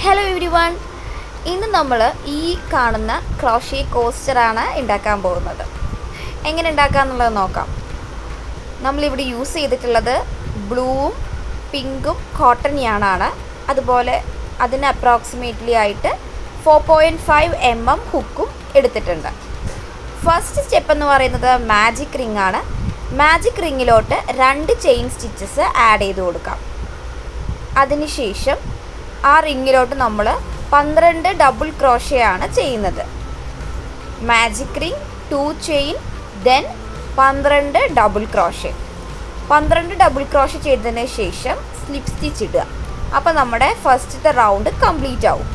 Hello every one. ഇന്ന് നമ്മൾ ഈ കാണുന്ന ക്രോഷേ കോസ്റ്ററാണ് ഉണ്ടാക്കാൻ പോകുന്നത്. എങ്ങനെ ഉണ്ടാക്കാമെന്നുള്ളത് നോക്കാം. നമ്മളിവിടെ യൂസ് ചെയ്തിട്ടുള്ളത് ബ്ലൂവും പിങ്കും കോട്ടൺ യാണാണ്. അതുപോലെ അതിന് അപ്രോക്സിമേറ്റ്ലി ആയിട്ട് 4.5 mm ഹുക്കും എടുത്തിട്ടുണ്ട്. ഫസ്റ്റ് സ്റ്റെപ്പ് എന്ന് പറയുന്നത് മാജിക് റിംഗ് ആണ്. മാജിക് റിങ്ങിലോട്ട് 2 ചെയിൻ സ്റ്റിച്ചസ് ആഡ് ചെയ്ത് കൊടുക്കാം. അതിനുശേഷം ആ റിങ്ങിലോട്ട് നമ്മൾ 12 ഡബിൾ ക്രോഷേ ആണ് ചെയ്യുന്നത്. Magic ring, 2 chain, then 12 double crochet. 12 double crochet ചെയ്തതിന് ശേഷം സ്ലിപ്പ് സ്റ്റിച്ച് ഇടുക. അപ്പോൾ നമ്മുടെ ഫസ്റ്റത്തെ റൗണ്ട് കംപ്ലീറ്റ് ആവും.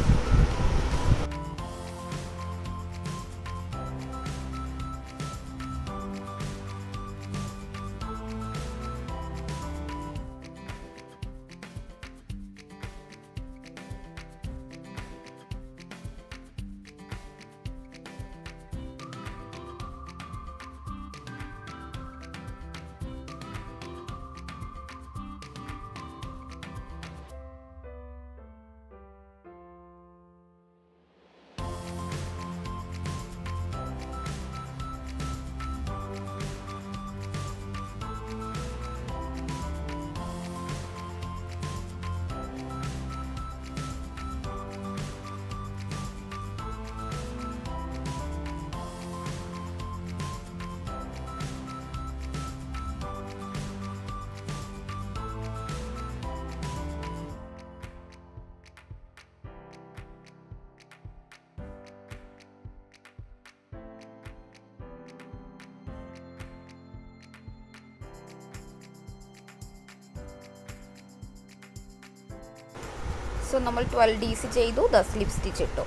സോ നമ്മൾ 12 DC ചെയ്തു, സ്ലിപ്പ് സ്റ്റിച്ച് ഇട്ടു.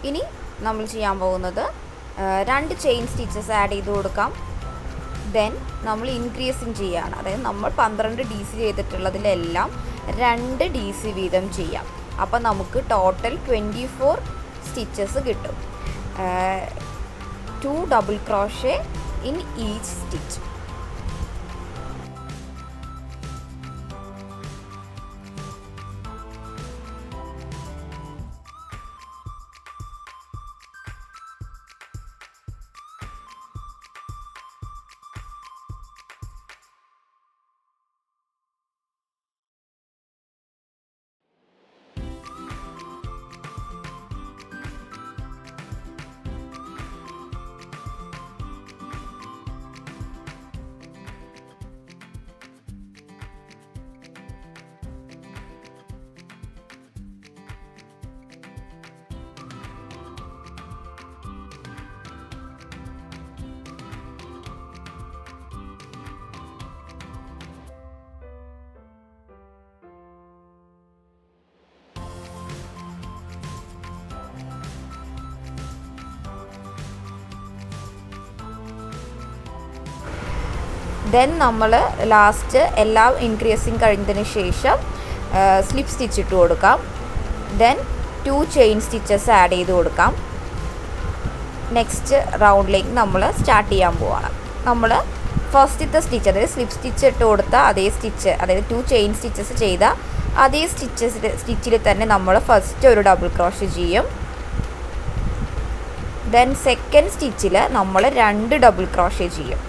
ഇനി നമ്മൾ ചെയ്യാൻ പോകുന്നത് 2 ചെയിൻ സ്റ്റിച്ചസ് ആഡ് ചെയ്ത് കൊടുക്കാം. ദെൻ നമ്മൾ ഇൻക്രീസിങ് ചെയ്യുകയാണ്. അതായത് നമ്മൾ 12 DC ചെയ്തിട്ടുള്ളതിലെല്ലാം 2 DC വീതം ചെയ്യാം. അപ്പോൾ നമുക്ക് ടോട്ടൽ 24 സ്റ്റിച്ചസ് കിട്ടും. 2 double crochet in each stitch. Then നമ്മൾ ലാസ്റ്റ് എല്ലാം ഇൻക്രീസിങ് കഴിഞ്ഞതിന് ശേഷം സ്ലിപ്പ് സ്റ്റിച്ച് ഇട്ട് കൊടുക്കാം. ദെൻ 2 ചെയിൻ സ്റ്റിച്ചസ് ആഡ് ചെയ്ത് കൊടുക്കാം. നെക്സ്റ്റ് റൗണ്ടിലേക്ക് നമ്മൾ സ്റ്റാർട്ട് ചെയ്യാൻ പോവാണ്. നമ്മൾ ഫസ്റ്റത്തെ സ്റ്റിച്ച്, അതായത് സ്ലിപ്പ് സ്റ്റിച്ച് ഇട്ട് കൊടുത്ത അതേ സ്റ്റിച്ച്, അതായത് 2 ചെയിൻ സ്റ്റിച്ചസ് ചെയ്ത അതേ സ്റ്റിച്ചിൽ തന്നെ നമ്മൾ ഫസ്റ്റ് ഒരു ഡബിൾ ക്രോഷേ ചെയ്യും. ദെൻ സെക്കൻഡ് സ്റ്റിച്ചിൽ നമ്മൾ 2 ഡബിൾ ക്രോഷേ ചെയ്യും.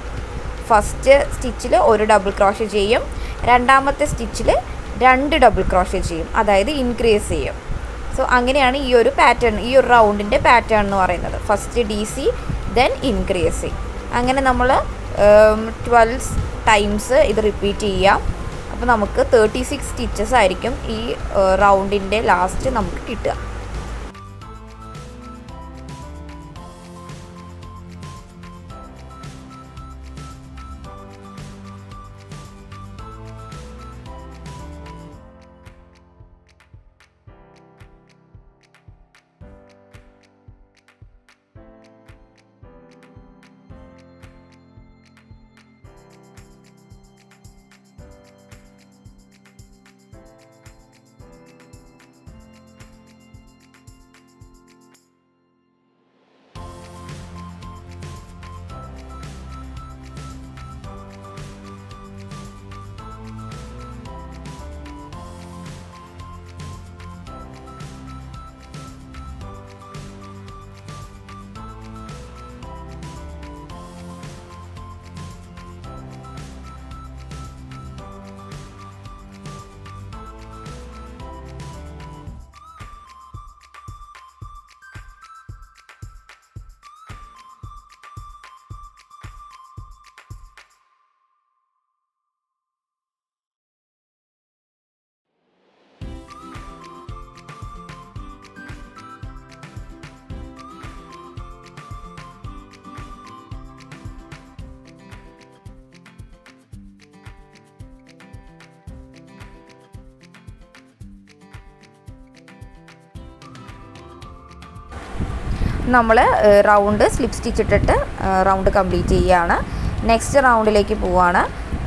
ഫസ്റ്റ് സ്റ്റിച്ചിൽ ഒരു ഡബിൾ ക്രോഷേ ചെയ്യും, രണ്ടാമത്തെ സ്റ്റിച്ചിൽ 2 ഡബിൾ ക്രോഷേ ചെയ്യും, അതായത് ഇൻക്രീസ് ചെയ്യും. സോ അങ്ങനെയാണ് ഈ ഒരു പാറ്റേൺ, ഈ ഒരു റൗണ്ടിൻ്റെ പാറ്റേൺ എന്ന് പറയുന്നത്. First DC, then increasing. അങ്ങനെ നമ്മൾ 12 ടൈംസ് ഇത് റിപ്പീറ്റ് ചെയ്യാം. അപ്പോൾ നമുക്ക് 36 സ്റ്റിച്ചസ് ആയിരിക്കും ഈ റൗണ്ടിൻ്റെ ലാസ്റ്റ് നമുക്ക് കിട്ടുക. നമ്മൾ റൗണ്ട് സ്ലിപ്പ് സ്റ്റിച്ച് ഇട്ടിട്ട് റൗണ്ട് കംപ്ലീറ്റ് ചെയ്യുകയാണ്. നെക്സ്റ്റ് റൗണ്ടിലേക്ക് പോവുകയാണ്.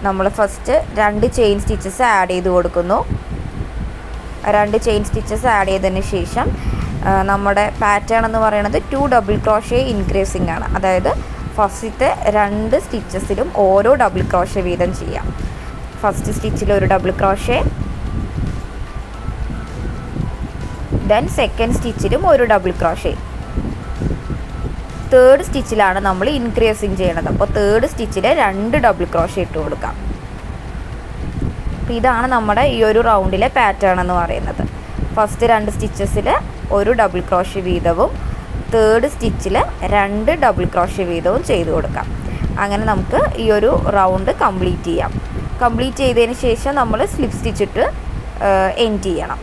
നമ്മൾ ഫസ്റ്റ് 2 ചെയിൻ സ്റ്റിച്ചസ് ആഡ് ചെയ്ത് കൊടുക്കുന്നു. 2 ചെയിൻ സ്റ്റിച്ചസ് ആഡ് ചെയ്തതിന് ശേഷം നമ്മുടെ പാറ്റേൺ എന്ന് പറയുന്നത് 2 ഡബിൾ ക്രോഷേ ഇൻക്രീസിങ് ആണ്. അതായത് ഫസ്റ്റത്തെ 2 സ്റ്റിച്ചസിലും ഓരോ ഡബിൾ ക്രോഷേ വീതം ചെയ്യാം. ഫസ്റ്റ് സ്റ്റിച്ചിൽ ഒരു ഡബിൾ ക്രോഷേ, ദെൻ സെക്കൻഡ് സ്റ്റിച്ചിലും ഒരു ഡബിൾ ക്രോഷേ. തേർഡ് സ്റ്റിച്ചിലാണ് നമ്മൾ ഇൻക്രീസിങ് ചെയ്യണത്. അപ്പോൾ തേർഡ് സ്റ്റിച്ചിൽ 2 ഡബിൾ ക്രോഷേ ഇട്ട് കൊടുക്കാം. അപ്പോൾ ഇതാണ് നമ്മുടെ ഈ ഒരു റൗണ്ടിലെ പാറ്റേൺ എന്ന് പറയുന്നത്. ഫസ്റ്റ് 2 സ്റ്റിച്ചസിൽ ഒരു ഡബിൾ ക്രോഷേ വീതവും തേർഡ് സ്റ്റിച്ചിൽ 2 ഡബിൾ ക്രോഷേ വീതവും ചെയ്ത് കൊടുക്കാം. അങ്ങനെ നമുക്ക് ഈ ഒരു റൗണ്ട് കംപ്ലീറ്റ് ചെയ്യാം. കംപ്ലീറ്റ് ചെയ്തതിന് ശേഷം നമ്മൾ സ്ലിപ്പ് സ്റ്റിച്ചിട്ട് എൻഡ് ചെയ്യണം.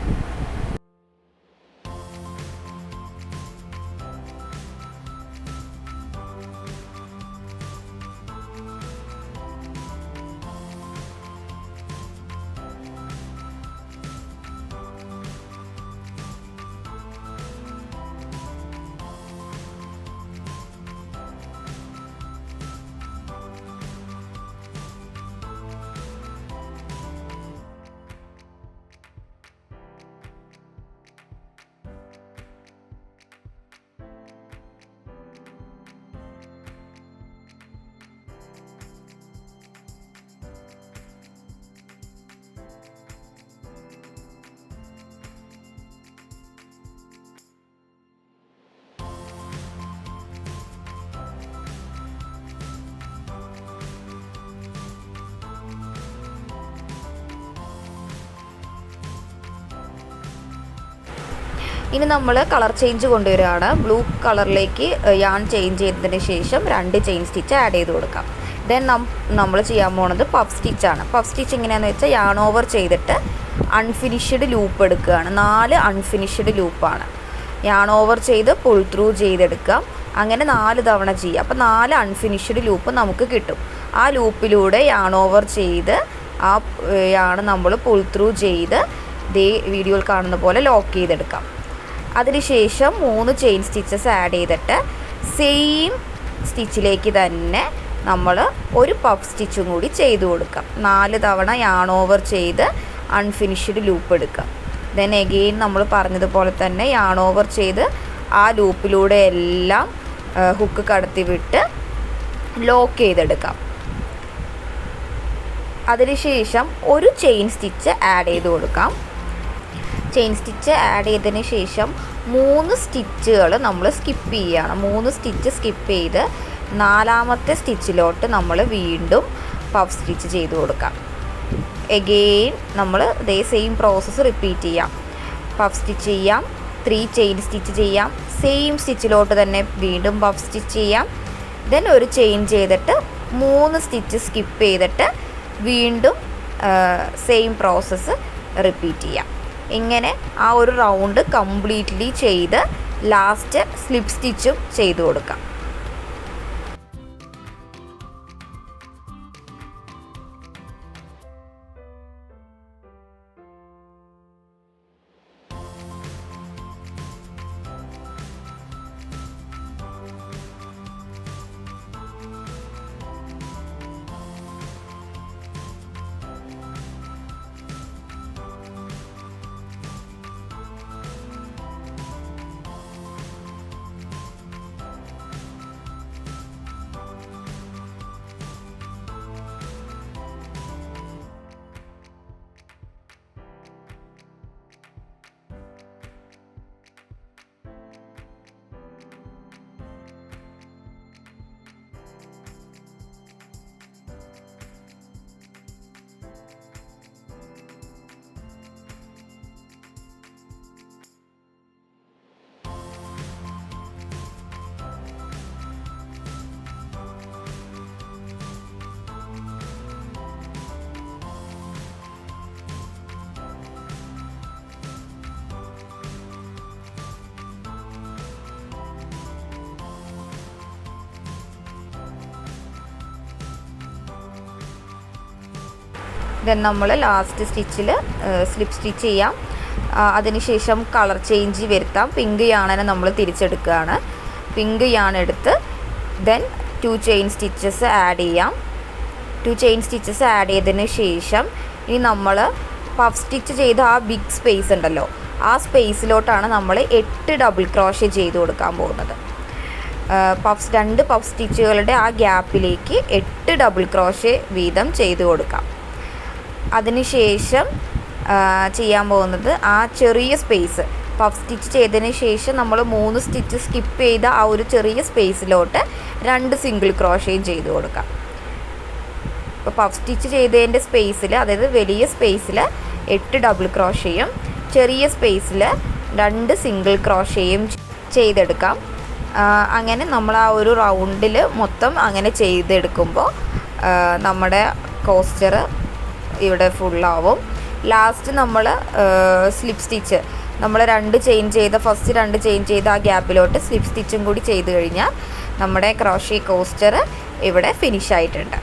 ഇനി നമ്മൾ കളർ ചേഞ്ച് കൊണ്ടുവരികയാണ്. ബ്ലൂ കളറിലേക്ക് യാൺ ചേഞ്ച് ചെയ്തതിന് ശേഷം 2 ചെയിൻ സ്റ്റിച്ച് ആഡ് ചെയ്ത് കൊടുക്കാം. ദെൻ നമ്മൾ ചെയ്യാൻ പോകുന്നത് പഫ് സ്റ്റിച്ചാണ്. പഫ് സ്റ്റിച്ച് എങ്ങനെയാണെന്ന് വെച്ചാൽ യാൺ ഓവർ ചെയ്തിട്ട് അൺഫിനിഷ്ഡ് ലൂപ്പ് എടുക്കുകയാണ്. 4 അൺഫിനിഷ്ഡ് ലൂപ്പാണ്. യാൺ ഓവർ ചെയ്ത് പുൾ ത്രൂ ചെയ്തെടുക്കാം. അങ്ങനെ 4 തവണ ചെയ്യുക. അപ്പോൾ 4 അൺഫിനിഷ്ഡ് ലൂപ്പ് നമുക്ക് കിട്ടും. ആ ലൂപ്പിലൂടെ യാൺ ഓവർ ചെയ്ത് ആ യാണ് നമ്മൾ പുൾ ത്രൂ ചെയ്ത് ദേ വീഡിയോയിൽ കാണുന്ന പോലെ ലോക്ക് ചെയ്തെടുക്കാം. അതിനുശേഷം 3 ചെയിൻ സ്റ്റിച്ചസ് ആഡ് ചെയ്തിട്ട് സെയിം സ്റ്റിച്ചിലേക്ക് തന്നെ നമ്മൾ ഒരു പഫ് സ്റ്റിച്ചും കൂടി ചെയ്ത് കൊടുക്കാം. 4 തവണ യാൺ ഓവർ ചെയ്ത് അൺഫിനിഷ്ഡ് ലൂപ്പ് എടുക്കാം. ദെൻ എഗെയിൻ നമ്മൾ പറഞ്ഞതുപോലെ തന്നെ യാൺ ഓവർ ചെയ്ത് ആ ലൂപ്പിലൂടെ എല്ലാം ഹുക്ക് കടത്തി വിട്ട് ലോക്ക് ചെയ്തെടുക്കാം. അതിനുശേഷം ഒരു ചെയിൻ സ്റ്റിച്ച് ആഡ് ചെയ്ത് കൊടുക്കാം. ചെയിൻ സ്റ്റിച്ച് ആഡ് ചെയ്തതിന് ശേഷം 3 സ്റ്റിച്ചുകൾ നമ്മൾ സ്കിപ്പ് ചെയ്യുകയാണ്. 3 സ്റ്റിച്ച് സ്കിപ്പ് ചെയ്ത് 4ാമത്തെ സ്റ്റിച്ചിലോട്ട് നമ്മൾ വീണ്ടും പഫ് സ്റ്റിച്ച് ചെയ്ത് കൊടുക്കാം. എഗെയിൻ നമ്മൾ ഇതേ സെയിം പ്രോസസ്സ് റിപ്പീറ്റ് ചെയ്യാം. പഫ് സ്റ്റിച്ച് ചെയ്യാം, 3 ചെയിൻ സ്റ്റിച്ച് ചെയ്യാം, സെയിം സ്റ്റിച്ചിലോട്ട് തന്നെ വീണ്ടും പഫ് സ്റ്റിച്ച് ചെയ്യാം. ദെൻ ഒരു ചെയിൻ ചെയ്തിട്ട് 3 സ്റ്റിച്ച് സ്കിപ്പ് ചെയ്തിട്ട് വീണ്ടും സെയിം പ്രോസസ്സ് റിപ്പീറ്റ് ചെയ്യാം. ഇങ്ങനെ ആ ഒരു റൗണ്ട് കംപ്ലീറ്റ്ലി ചെയ്ത് ലാസ്റ്റ് സ്ലിപ്പ് സ്റ്റിച്ചും ചെയ്ത് കൊടുക്കാം. ദെൻ നമ്മൾ ലാസ്റ്റ് സ്റ്റിച്ചിൽ സ്ലിപ്പ് സ്റ്റിച്ച് ചെയ്യാം. അതിനുശേഷം കളർ ചേഞ്ച് വരുത്താം. പിങ്ക് യാണനെ നമ്മൾ തിരിച്ചെടുക്കുകയാണ്. പിങ്ക് യാൺ എടുത്ത് ദെൻ 2 ചെയിൻ സ്റ്റിച്ചസ് ആഡ് ചെയ്യാം. 2 ചെയിൻ സ്റ്റിച്ചസ് ആഡ് ചെയ്തതിന് ശേഷം ഇനി നമ്മൾ പഫ് സ്റ്റിച്ച് ചെയ്ത ആ ബിഗ് സ്പേസ് ഉണ്ടല്ലോ, ആ സ്പേസിലോട്ടാണ് നമ്മൾ 8 ഡബിൾ ക്രോഷേ ചെയ്ത് കൊടുക്കാൻ പോകുന്നത്. 2 പഫ് സ്റ്റിച്ചുകളുടെ ആ ഗ്യാപ്പിലേക്ക് 8 ഡബിൾ ക്രോഷേ വീതം ചെയ്ത് കൊടുക്കാം. അതിനുശേഷം ചെയ്യാൻ പോകുന്നത് ആ ചെറിയ സ്പേസ് പഫ് സ്റ്റിച്ച് ചെയ്തതിന് ശേഷം നമ്മൾ 3 സ്റ്റിച്ച് സ്കിപ്പ് ചെയ്ത ആ ഒരു ചെറിയ സ്പേസിലോട്ട് 2 സിംഗിൾ ക്രോഷയും ചെയ്ത് കൊടുക്കാം. ഇപ്പോൾ പഫ് സ്റ്റിച്ച് ചെയ്തതിൻ്റെ സ്പേസിൽ, അതായത് വലിയ സ്പേസിൽ 8 ഡബിൾ ക്രോഷയും ചെറിയ സ്പേസിൽ 2 സിംഗിൾ ക്രോഷയും ചെയ്തെടുക്കാം. അങ്ങനെ നമ്മൾ ആ ഒരു റൗണ്ടിൽ മൊത്തം അങ്ങനെ ചെയ്തെടുക്കുമ്പോൾ നമ്മുടെ കോസ്റ്റർ ഇവിടെ ഫുള്ളാവും. ലാസ്റ്റ് നമ്മൾ സ്ലിപ്പ് സ്റ്റിച്ച് നമ്മൾ 2 ചെയിൻ ചെയ്ത ഫസ്റ്റ് 2 ചെയിൻ ചെയ്ത ആ ഗ്യാപ്പിലോട്ട് സ്ലിപ്പ് സ്റ്റിച്ചും കൂടി ചെയ്ത് കഴിഞ്ഞാൽ നമ്മുടെ ക്രോഷേ കോസ്റ്റർ ഇവിടെ ഫിനിഷ് ആയിട്ടുണ്ട്.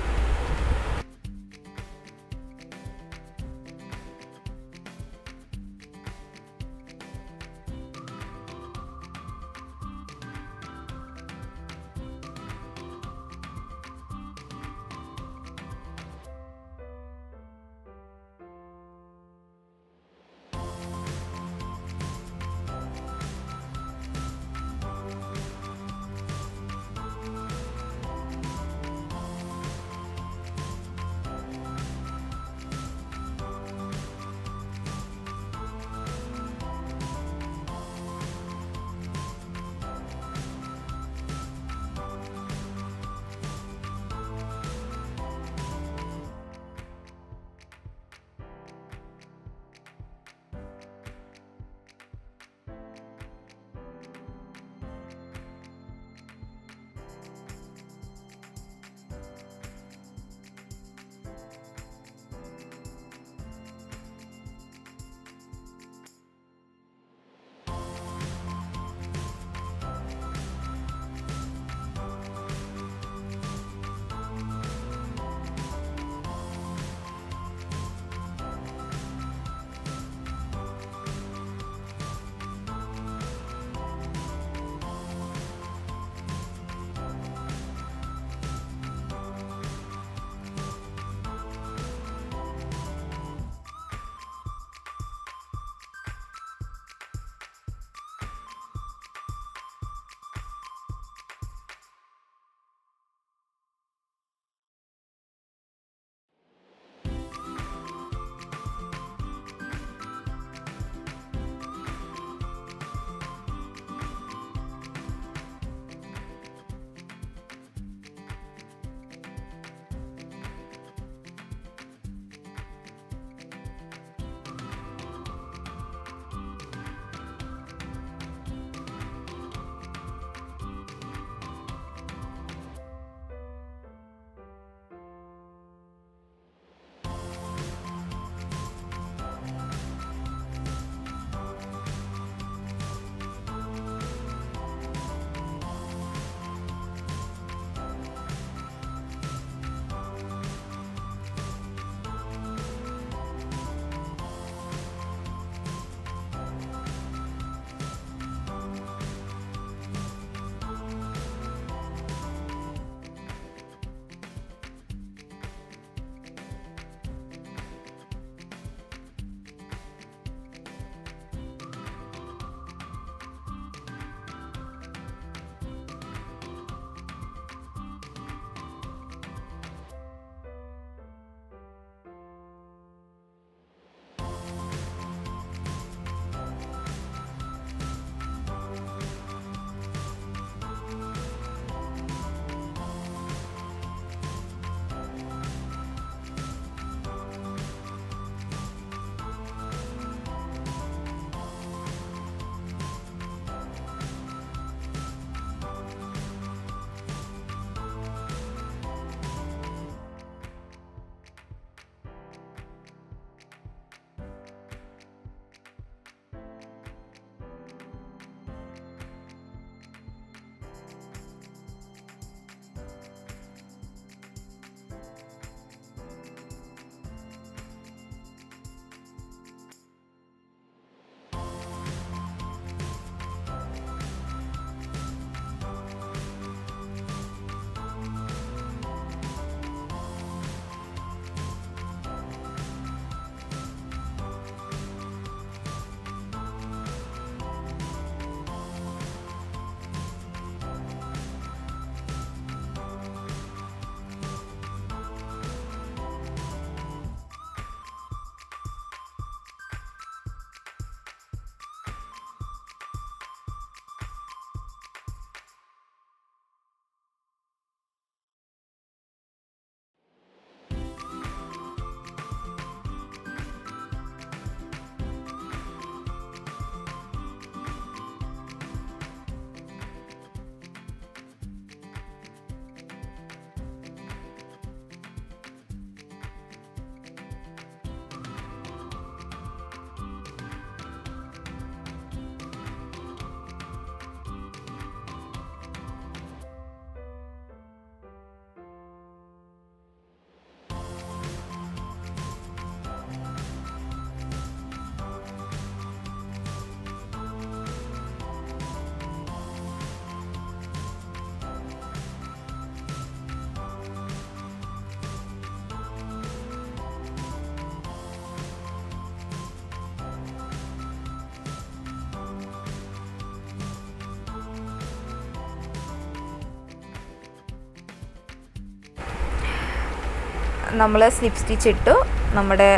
നമ്മൾ സ്ലിപ്പ് സ്റ്റിച്ച് ഇട്ടു. നമ്മുടെ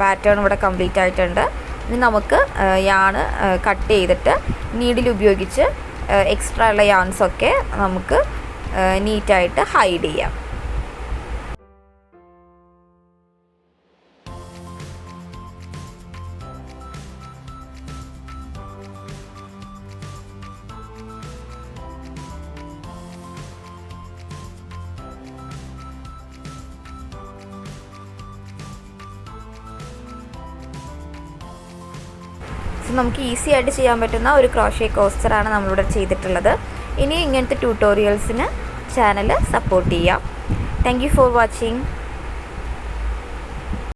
പാറ്റേൺ ഇവിടെ കംപ്ലീറ്റ് ആയിട്ടുണ്ട്. ഇനി നമുക്ക് യാണ് കട്ട് ചെയ്തിട്ട് നീഡിൽ ഉപയോഗിച്ച് എക്സ്ട്രാ ഉള്ള യാൺസൊക്കെ നമുക്ക് നീറ്റായിട്ട് ഹൈഡ് ചെയ്യാം. നമുക്ക് ഈസി ആയിട്ട് ചെയ്യാൻ പറ്റുന്ന ഒരു ക്രോഷേ കോസ്റ്ററാണ് നമ്മളിവിടെ ചെയ്തിട്ടുള്ളത്. ഇനി ഇങ്ങനത്തെ ട്യൂട്ടോറിയൽസിന് ചാനൽ സപ്പോർട്ട് ചെയ്യാം. Thank you for watching.